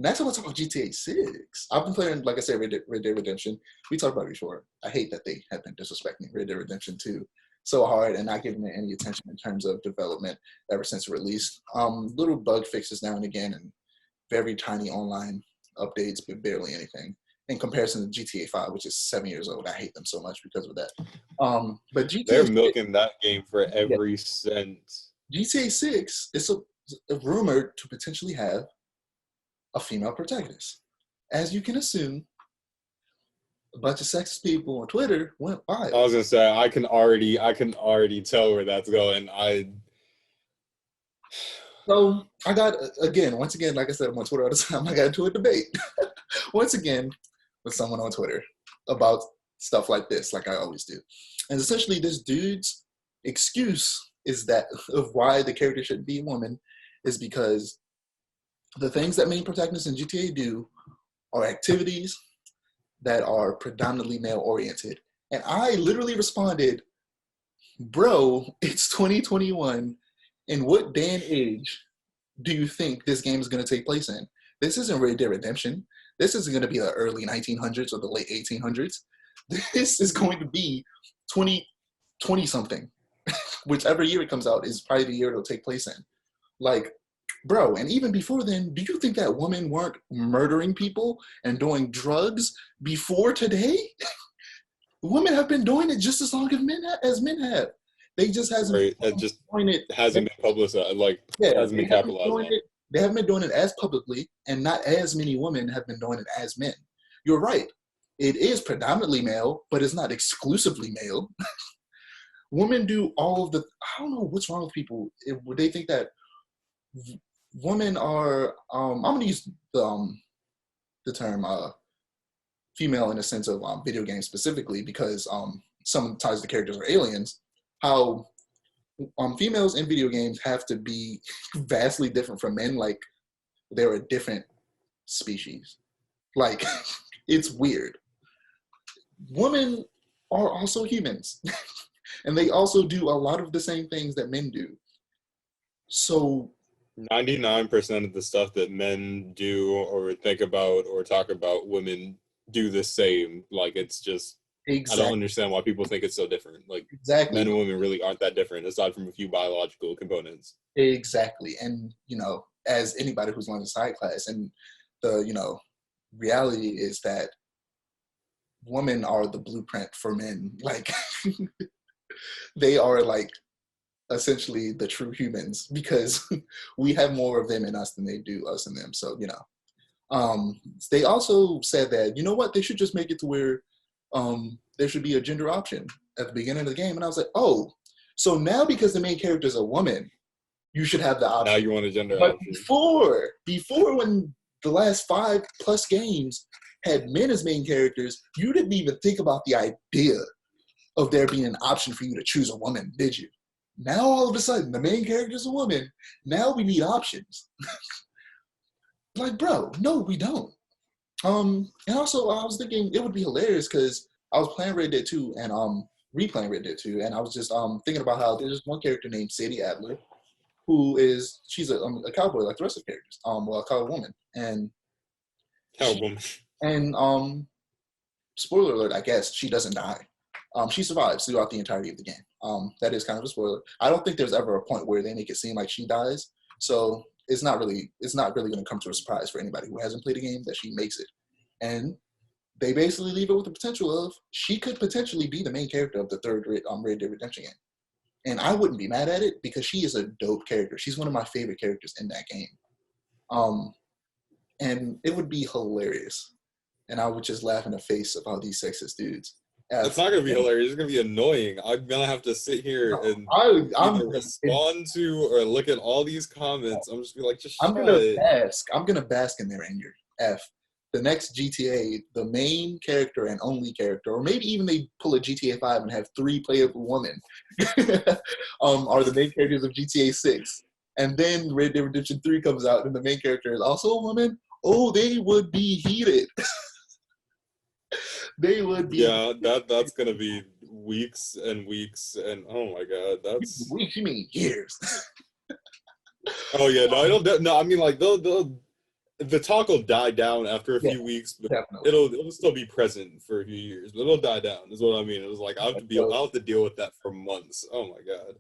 Next, I want to talk about GTA 6. I've been playing, like I said, Red Dead Redemption. We talked about it before. I hate that they have been disrespecting Red Dead Redemption 2 so hard and not giving it any attention in terms of development ever since it released. Little bug fixes now and again and very tiny online updates, but barely anything. In comparison to GTA 5, which is 7 years old. I hate them so much because of that. But They're GTA, milking that game for yeah, every cent. GTA 6 is rumored to potentially have a female protagonist. As you can assume, a bunch of sexist people on Twitter went I wild. was gonna say I can already tell where that's going. So I got, once again, like I said, I'm on Twitter all the time. I got into a debate once again with someone on Twitter about stuff like this, like I always do. And essentially, this dude's excuse is that of why the character should be a woman is because the things that main protagonists in GTA do are activities that are predominantly male oriented. And I literally responded, bro, it's 2021. In what day and age do you think this game is going to take place in? This isn't Red Dead Redemption. This isn't going to be the early 1900s or the late 1800s. This is going to be 2020 something. Whichever year it comes out is probably the year it'll take place in. Like, bro, and even before then, do you think that women weren't murdering people and doing drugs before today? Women have been doing it just as long as men have. They just hasn't right. It been just doing it. hasn't been publicized. Like Yeah, hasn't been capitalized on. they haven't been doing it as publicly, and not as many women have been doing it as men. You're right. It is predominantly male, but it's not exclusively male. Women do all of the. I don't know what's wrong with people. They think that women are. I'm going to use the term female in the sense of video games specifically because sometimes the characters are aliens. How females in video games have to be vastly different from men, like they're a different species. Like it's weird. Women are also humans, and they also do a lot of the same things that men do. So 99% of the stuff that men do or think about or talk about, women do the same. Like it's just I don't understand why people think it's so different. Like exactly, men and women really aren't that different aside from a few biological components. exactly, and as anybody who's learned a side class, and the reality is that women are the blueprint for men. Like they are like essentially the true humans because we have more of them in us than they do us in them. So they also said that what, they should just make it to where there should be a gender option at the beginning of the game. And I was like, oh, so now because the main character is a woman, you should have the option. Now you want a gender but option. Before when the last 5+ games had men as main characters, you didn't even think about the idea of there being an option for you to choose a woman, did you? Now all of a sudden the main character is a woman. Now we need options. Like, bro, no, we don't. And also I was thinking it would be hilarious because I was playing Red Dead 2 and replaying Red Dead 2, and I was just thinking about how there's one character named Sadie Adler she's a cowboy like the rest of the characters. A cowboy woman. And spoiler alert, I guess she doesn't die. She survives throughout the entirety of the game. That is kind of a spoiler. I don't think there's ever a point where they make it seem like she dies. So it's not really going to come to a surprise for anybody who hasn't played a game that she makes it. And they basically leave it with the potential of she could potentially be the main character of the third Red Dead Redemption game. And I wouldn't be mad at it because she is a dope character. She's one of my favorite characters in that game. And it would be hilarious. And I would just laugh in the face of all these sexist dudes. It's not going to be hilarious. It's going to be annoying. I'm going to have to sit here and either respond to or look at all these comments. I'm just be like, just shut it. I'm going to bask in their anger. The next GTA, the main character and only character, or maybe even they pull a GTA 5 and have 3 playable women, are the main characters of GTA 6. And then Red Dead Redemption 3 comes out and the main character is also a woman. Oh, they would be heated. They would be. Yeah, that's gonna be weeks and weeks and oh my god, that's weeks. You mean years? Oh yeah, no, I don't. No, I mean like they'll the talk will die down after a few weeks, but definitely. it'll still be present for a few years, but it'll die down. Is what I mean. It was like I'll have to deal with that for months. Oh my god.